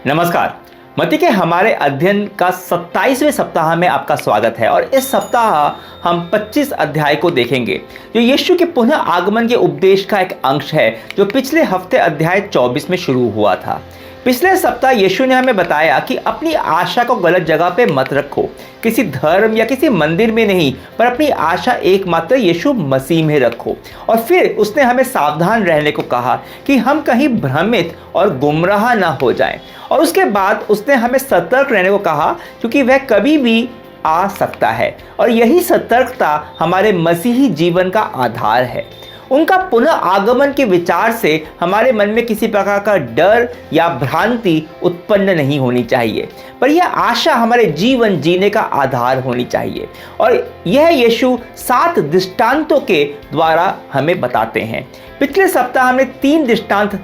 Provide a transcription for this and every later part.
नमस्कार। मत्ती के हमारे अध्ययन का 27वें सप्ताह में आपका स्वागत है और इस सप्ताह हम 25 अध्याय को देखेंगे जो यीशु के पुनः आगमन के उपदेश का एक अंश है जो पिछले हफ्ते अध्याय 24 में शुरू हुआ था। पिछले सप्ताह यीशु ने हमें बताया कि अपनी आशा को गलत जगह पे मत रखो, किसी धर्म या किसी मंदिर में नहीं, पर अपनी आशा एकमात्र यीशु मसीह में रखो। और फिर उसने हमें सावधान रहने को कहा कि हम कहीं भ्रमित और गुमराह ना हो जाएं। और उसके बाद उसने हमें सतर्क रहने को कहा क्योंकि वह कभी भी आ सकता है और यही सतर्कता हमारे मसीही जीवन का आधार है। उनका पुनः आगमन के विचार से हमारे मन में किसी प्रकार का डर या भ्रांति उत्पन्न नहीं होनी चाहिए, पर यह आशा हमारे जीवन जीने का आधार होनी चाहिए। और यह यीशु 7 दृष्टांतों के द्वारा हमें बताते हैं। पिछले सप्ताह हमने 3 दृष्टांत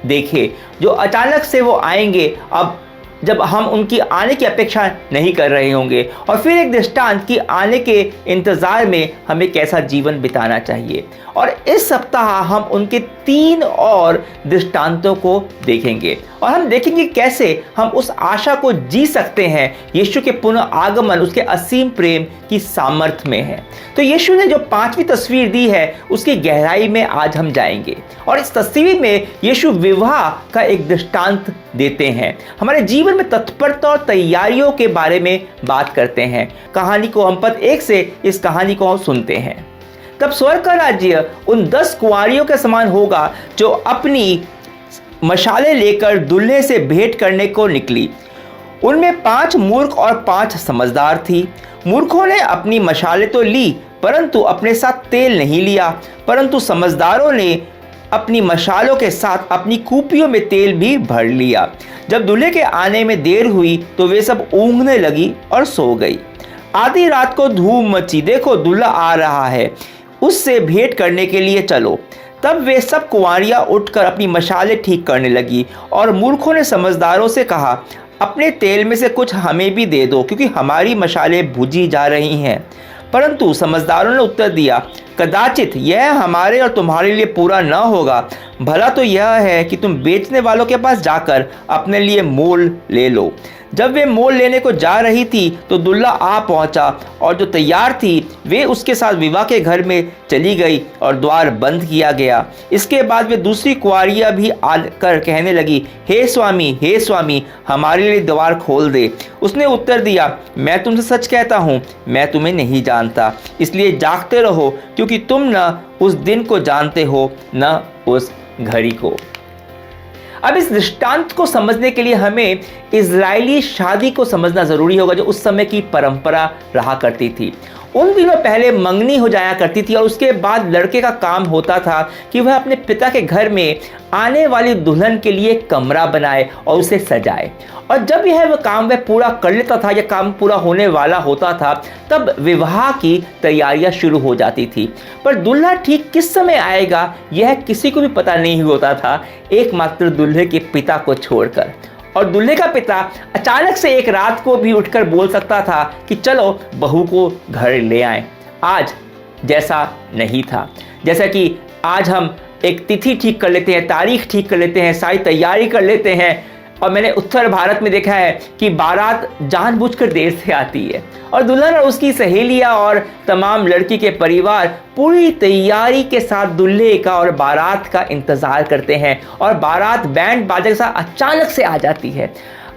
देखे जो अचानक से वो आएंगे अब जब हम उनकी आने की अपेक्षा नहीं कर रहे होंगे, और फिर एक दृष्टांत की आने के इंतज़ार में हमें कैसा जीवन बिताना चाहिए। और इस सप्ताह हम उनके 3 और दृष्टांतों को देखेंगे और हम देखेंगे कैसे हम उस आशा को जी सकते हैं। यीशु के पुनः आगमन उसके असीम प्रेम की सामर्थ्य में है। तो यीशु ने जो 5वीं तस्वीर दी है उसकी गहराई में आज हम जाएंगे और इस तस्वीर में यीशु विवाह का एक दृष्टांत देते हैं। हमारे जीवन में तत्परता और तैयारियों के बारे में बात करते हैं। कहानी को हम पद 1 से इस कहानी को हम सुनते हैं। तब स्वर्ग का राज्य उन 10 कुंवारियों के समान होगा जो अपनी मशालें लेकर दूल्हे से भेंट करने को निकली। उनमें 5 मूर्ख और 5 समझदार थी। मूर्खों ने अपनी मशालें तो ली परंतु अपने साथ तेल नहीं लिया, परंतु समझदारों ने अपनी मशालों के साथ अपनी कूपियों में तेल भी भर लिया। जब दूल्हे के आने में देर हुई तो वे सब ऊँघने लगी और सो गई। आधी रात को धूम मची, देखो दूल्हा आ रहा है, उससे भेंट करने के लिए चलो। तब वे सब कुंवारियां उठकर अपनी मशालें ठीक करने लगी और मूर्खों ने समझदारों से कहा, अपने तेल में से कुछ हमें भी दे दो क्योंकि हमारी मशालें बुझी जा रही हैं। परंतु समझदारों ने उत्तर दिया, कदाचित यह हमारे और तुम्हारे लिए पूरा न होगा। भला तो यह है कि तुम बेचने वालों के पास जाकर अपने लिए मोल ले लो। जब वे मोल लेने को जा रही थी तो दूल्हा आ पहुंचा और जो तैयार थी वे उसके साथ विवाह के घर में चली गई और द्वार बंद किया गया। इसके बाद वे दूसरी कुंवारियां भी आकर कहने लगी, हे स्वामी, हमारे लिए द्वार खोल दे। उसने उत्तर दिया, मैं तुमसे सच कहता हूँ, मैं तुम्हें नहीं जानता। इसलिए जागते रहो क्योंकि तुम न उस दिन को जानते हो न उस घड़ी को। अब इस दृष्टांत को समझने के लिए हमें इजरायली शादी को समझना जरूरी होगा जो उस समय की परंपरा रहा करती थी। उन दिनों पहले मंगनी हो जाया करती थी और उसके बाद लड़के का काम होता था कि वह अपने पिता के घर में आने वाली दुल्हन के लिए कमरा बनाए और उसे सजाए। और जब वह काम वह पूरा कर लेता था या काम पूरा होने वाला होता था तब विवाह की तैयारियां शुरू हो जाती थी। पर दूल्हा ठीक किस समय आएगा यह किसी को भी पता नहीं होता था, एकमात्र दूल्हे के पिता को छोड़कर। और दूल्हे का पिता अचानक से एक रात को भी उठकर बोल सकता था कि चलो बहू को घर ले आएं। आज जैसा नहीं था, जैसा कि आज हम एक तिथि ठीक कर लेते हैं, तारीख ठीक कर लेते हैं, सारी तैयारी कर लेते हैं। और मैंने उत्तर भारत में देखा है कि बारात जानबूझकर देर से आती है और दुल्हन और उसकी सहेलियां और तमाम लड़की के परिवार पूरी तैयारी के साथ दूल्हे का और बारात का इंतजार करते हैं और बारात बैंड बाजे के साथ अचानक से आ जाती है।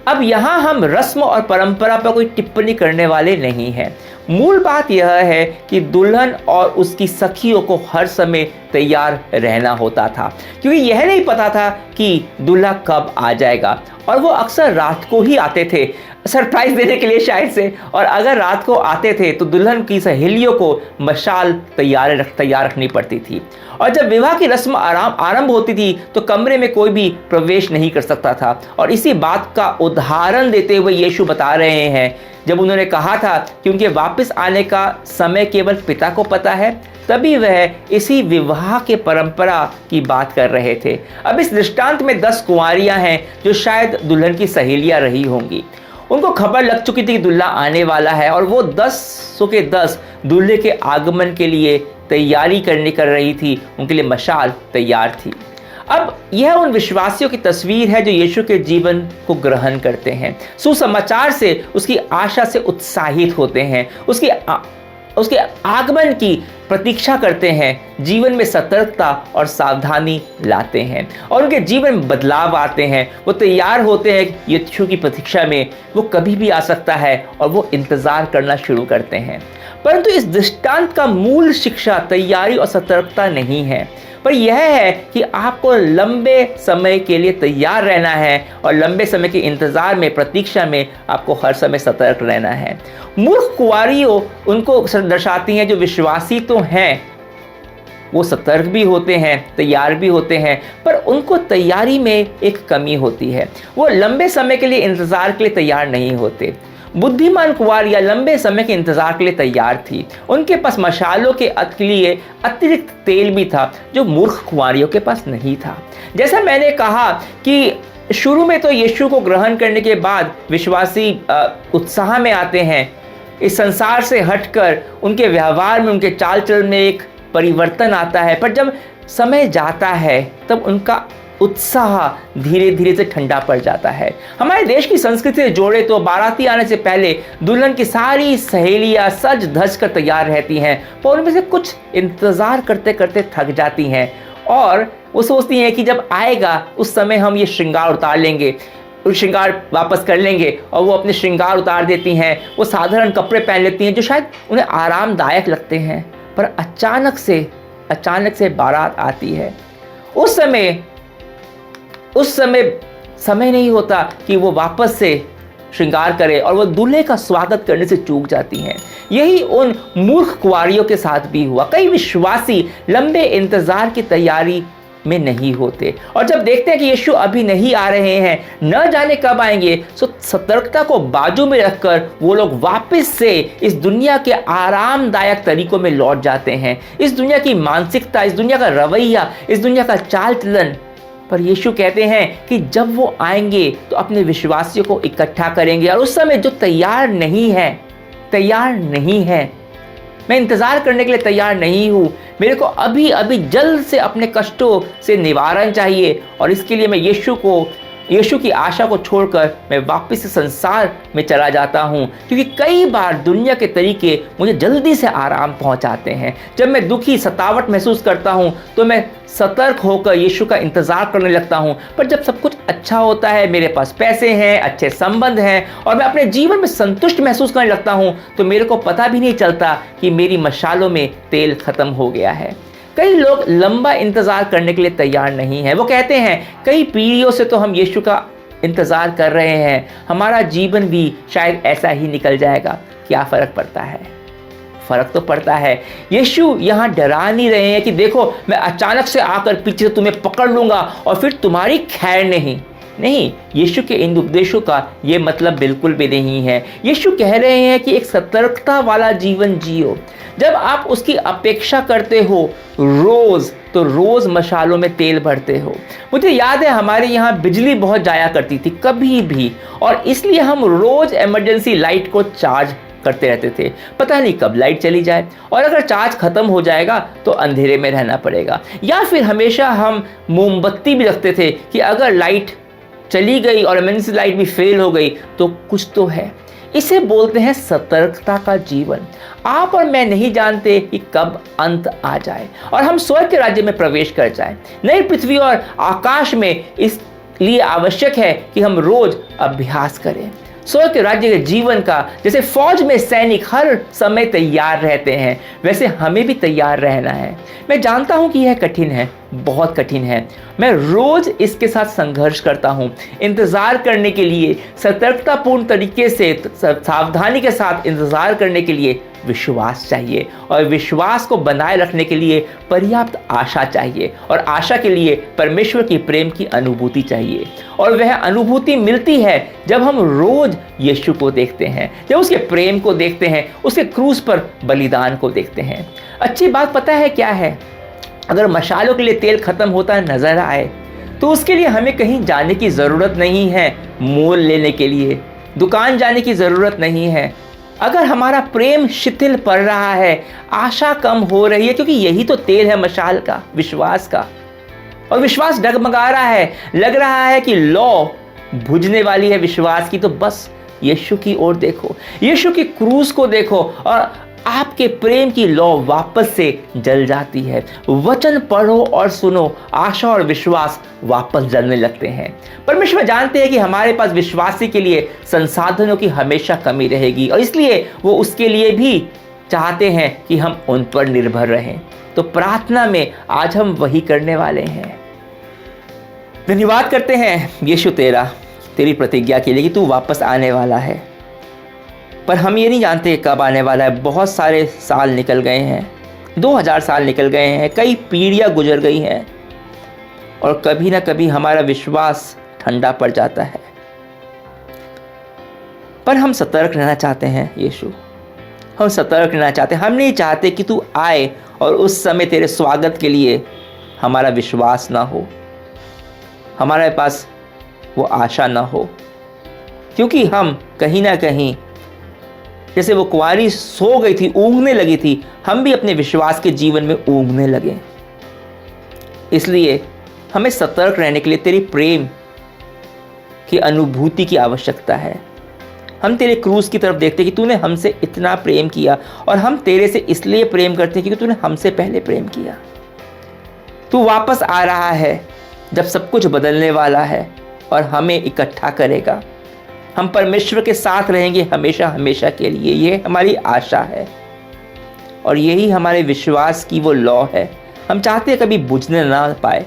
अब यहाँ हम रस्म और परंपरा पर कोई टिप्पणी करने वाले नहीं हैं। मूल बात यह है कि दुल्हन और उसकी सखियों को हर समय तैयार रहना होता था क्योंकि यह नहीं पता था कि दूल्हा कब आ जाएगा और वो अक्सर रात को ही आते थे सरप्राइज देने के लिए शायद से। और अगर रात को आते थे तो दुल्हन की सहेलियों को मशाल तैयार रखनी पड़ती थी। और जब विवाह की रस्म आरंभ होती थी तो कमरे में कोई भी प्रवेश नहीं कर सकता था। और इसी बात का उदाहरण देते हुए यीशु बता रहे हैं जब उन्होंने कहा था कि उनके वापस आने का समय केवल पिता को पता है, तभी वह इसी विवाह के परंपरा की बात कर रहे थे। अब इस दृष्टांत में 10 कुंवारियां हैं जो शायद दुल्हन की सहेलियां रही होंगी। उनको खबर लग चुकी थी कि दूल्हा आने वाला है और वो 10 के 10 दूल्हे के आगमन के लिए तैयारी कर रही थी, उनके लिए मशाल तैयार थी। अब यह उन विश्वासियों की तस्वीर है जो यीशु के जीवन को ग्रहण करते हैं, सुसमाचार से, उसकी आशा से उत्साहित होते हैं, उसके आगमन की प्रतीक्षा करते हैं, जीवन में सतर्कता और सावधानी लाते हैं और उनके जीवन में बदलाव आते हैं। वो तैयार होते हैं यीशु की प्रतीक्षा में, वो कभी भी आ सकता है और वो इंतज़ार करना शुरू करते हैं। परंतु इस दृष्टांत का मूल शिक्षा तैयारी और सतर्कता नहीं है, पर यह है कि आपको लंबे समय के लिए तैयार रहना है और लंबे समय के इंतज़ार में, प्रतीक्षा में आपको हर समय सतर्क रहना है। मूर्ख कुंवारियों उनको दर्शाती हैं जो विश्वासी तो हैं, वो सतर्क भी होते हैं, तैयार भी होते हैं, पर उनको तैयारी में एक कमी होती है, वो लंबे समय के लिए इंतज़ार के लिए तैयार नहीं होते। बुद्धिमान कुंवारियाँ लंबे समय के इंतजार के लिए तैयार थी, उनके पास मशालों के लिए अतिरिक्त तेल भी था जो मूर्ख कुंवारियों के पास नहीं था। जैसा मैंने कहा कि शुरू में तो यीशु को ग्रहण करने के बाद विश्वासी उत्साह में आते हैं, इस संसार से हटकर उनके व्यवहार में, उनके चाल चलन में एक परिवर्तन आता है, पर जब समय जाता है तब उनका उत्साह धीरे धीरे से ठंडा पड़ जाता है। हमारे देश की संस्कृति से जोड़े तो बाराती आने से पहले दुल्हन की सारी सहेलियां सज धज कर तैयार रहती हैं, पर उनमें से कुछ इंतज़ार करते करते थक जाती हैं और वो सोचती हैं कि जब आएगा उस समय हम ये श्रृंगार उतार लेंगे, श्रृंगार वापस कर लेंगे, और वो अपने श्रृंगार उतार देती हैं। वो साधारण कपड़े पहन लेती हैं जो शायद उन्हें आरामदायक लगते हैं, पर अचानक से बारात आती है। उस समय नहीं होता कि वो वापस से श्रृंगार करे और वो दूल्हे का स्वागत करने से चूक जाती हैं। यही उन मूर्ख कुंवारियों के साथ भी हुआ। कई विश्वासी लंबे इंतजार की तैयारी में नहीं होते और जब देखते हैं कि यीशु अभी नहीं आ रहे हैं, न जाने कब आएंगे, तो सतर्कता को बाजू में रखकर वो लोग वापस से इस दुनिया के आरामदायक तरीकों में लौट जाते हैं। इस दुनिया की मानसिकता, इस दुनिया का रवैया, इस दुनिया का चाल चलन। पर यीशु कहते हैं कि जब वो आएंगे तो अपने विश्वासियों को इकट्ठा करेंगे और उस समय जो तैयार नहीं है, मैं इंतज़ार करने के लिए तैयार नहीं हूँ, मेरे को अभी जल्द से अपने कष्टों से निवारण चाहिए और इसके लिए मैं यीशु की आशा को छोड़कर मैं वापस संसार में चला जाता हूँ, क्योंकि कई बार दुनिया के तरीके मुझे जल्दी से आराम पहुँचाते हैं। जब मैं दुखी, सतावट महसूस करता हूँ तो मैं सतर्क होकर यीशु का इंतज़ार करने लगता हूँ, पर जब सब कुछ अच्छा होता है, मेरे पास पैसे हैं, अच्छे संबंध हैं और मैं अपने जीवन में संतुष्ट महसूस करने लगता हूँ, तो मेरे को पता भी नहीं चलता कि मेरी मशालों में तेल खत्म हो गया है। कई लोग लंबा इंतज़ार करने के लिए तैयार नहीं हैं। वो कहते हैं कई पीढ़ियों से तो हम यीशु का इंतज़ार कर रहे हैं, हमारा जीवन भी शायद ऐसा ही निकल जाएगा। क्या फ़र्क पड़ता है? फ़र्क तो पड़ता है। यीशु यहाँ डरा नहीं रहे हैं कि देखो मैं अचानक से आकर पीछे से तुम्हें पकड़ लूँगा और फिर तुम्हारी खैर नहीं, यीशु के इन उपदेशों का ये मतलब बिल्कुल भी नहीं है। यीशु कह रहे हैं कि एक सतर्कता वाला जीवन जियो। जब आप उसकी अपेक्षा करते हो रोज़ मशालों में तेल भरते हो। मुझे याद है हमारे यहाँ बिजली बहुत जाया करती थी कभी भी, और इसलिए हम रोज़ इमरजेंसी लाइट को चार्ज करते रहते थे। पता नहीं कब लाइट चली जाए और अगर चार्ज ख़त्म हो जाएगा तो अंधेरे में रहना पड़ेगा, या फिर हमेशा हम मोमबत्ती भी रखते थे कि अगर लाइट चली गई और इमरजेंसी लाइट भी फेल हो गई तो कुछ तो है। इसे बोलते हैं सतर्कता का जीवन। आप और मैं नहीं जानते कि कब अंत आ जाए और हम स्वर्ग के राज्य में प्रवेश कर जाए। नई पृथ्वी और आकाश में इसलिए आवश्यक है कि हम रोज अभ्यास करें स्वर्ग के राज्य के जीवन का। जैसे फौज में सैनिक हर समय तैयार रहते हैं, वैसे हमें भी तैयार रहना है। मैं जानता हूं कि यह कठिन है, बहुत कठिन है। मैं रोज इसके साथ संघर्ष करता हूं। इंतज़ार करने के लिए, सतर्कतापूर्ण तरीके से, सावधानी के साथ इंतज़ार करने के लिए विश्वास चाहिए और विश्वास को बनाए रखने के लिए पर्याप्त आशा चाहिए और आशा के लिए परमेश्वर की प्रेम की अनुभूति चाहिए। और वह अनुभूति मिलती है जब हम रोज यीशु को देखते हैं, जब उसके प्रेम को देखते हैं, उसके क्रूस पर बलिदान को देखते हैं। अच्छी बात पता है क्या है? अगर मशालों के लिए तेल खत्म होता नजर आए तो उसके लिए हमें कहीं जाने की ज़रूरत नहीं है, मोल लेने के लिए दुकान जाने की ज़रूरत नहीं है। अगर हमारा प्रेम शिथिल पड़ रहा है, आशा कम हो रही है, क्योंकि यही तो तेल है मशाल का, विश्वास का, और विश्वास डगमगा रहा है, लग रहा है कि लौ बुझने वाली है विश्वास की, तो बस यीशु की ओर देखो, यीशु की क्रूस को देखो और आपके प्रेम की लौ वापस से जल जाती है। वचन पढ़ो और सुनो, आशा और विश्वास वापस जलने लगते हैं। परमेश्वर जानते हैं कि हमारे पास विश्वासी के लिए संसाधनों की हमेशा कमी रहेगी और इसलिए वो उसके लिए भी चाहते हैं कि हम उन पर निर्भर रहें। तो प्रार्थना में आज हम वही करने वाले हैं। धन्यवाद करते हैं यीशु तेरी प्रतिज्ञा के लिए कि तू वापस आने वाला है, पर हम ये नहीं जानते कब आने वाला है। बहुत सारे साल निकल गए हैं, 2000 साल निकल गए हैं, कई पीढ़ियां गुजर गई हैं और कभी ना कभी हमारा विश्वास ठंडा पड़ जाता है। पर हम सतर्क रहना चाहते हैं यीशु, हम सतर्क रहना चाहते हैं। हम नहीं चाहते कि तू आए और उस समय तेरे स्वागत के लिए हमारा विश्वास ना हो, हमारे पास वो आशा ना हो, क्योंकि हम कहीं ना कहीं जैसे वो कुंवारी सो गई थी, ऊँघने लगी थी, हम भी अपने विश्वास के जीवन में ऊँघने लगे। इसलिए हमें सतर्क रहने के लिए तेरी प्रेम की अनुभूति की आवश्यकता है। हम तेरे क्रूस की तरफ देखते कि तूने हमसे इतना प्रेम किया और हम तेरे से इसलिए प्रेम करते हैं क्योंकि तूने हमसे पहले प्रेम किया। तू वापस आ रहा है जब सब कुछ बदलने वाला है और हमें इकट्ठा करेगा। हम परमेश्वर के साथ रहेंगे हमेशा हमेशा के लिए, ये हमारी आशा है और यही हमारे विश्वास की वो लौ है। हम चाहते हैं कभी बुझने ना पाए।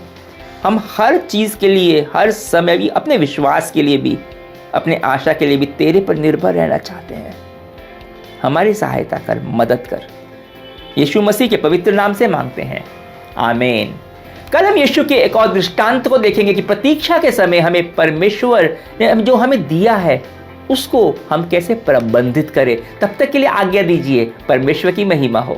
हम हर चीज़ के लिए, हर समय भी, अपने विश्वास के लिए भी, अपने आशा के लिए भी तेरे पर निर्भर रहना चाहते हैं। हमारी सहायता कर, मदद कर, यीशु मसीह के पवित्र नाम से मांगते हैं, आमीन। कल हम यीशु के एक और दृष्टांत को देखेंगे कि प्रतीक्षा के समय हमें परमेश्वर ने जो हमें दिया है उसको हम कैसे प्रबंधित करें। तब तक के लिए आज्ञा दीजिए। परमेश्वर की महिमा हो।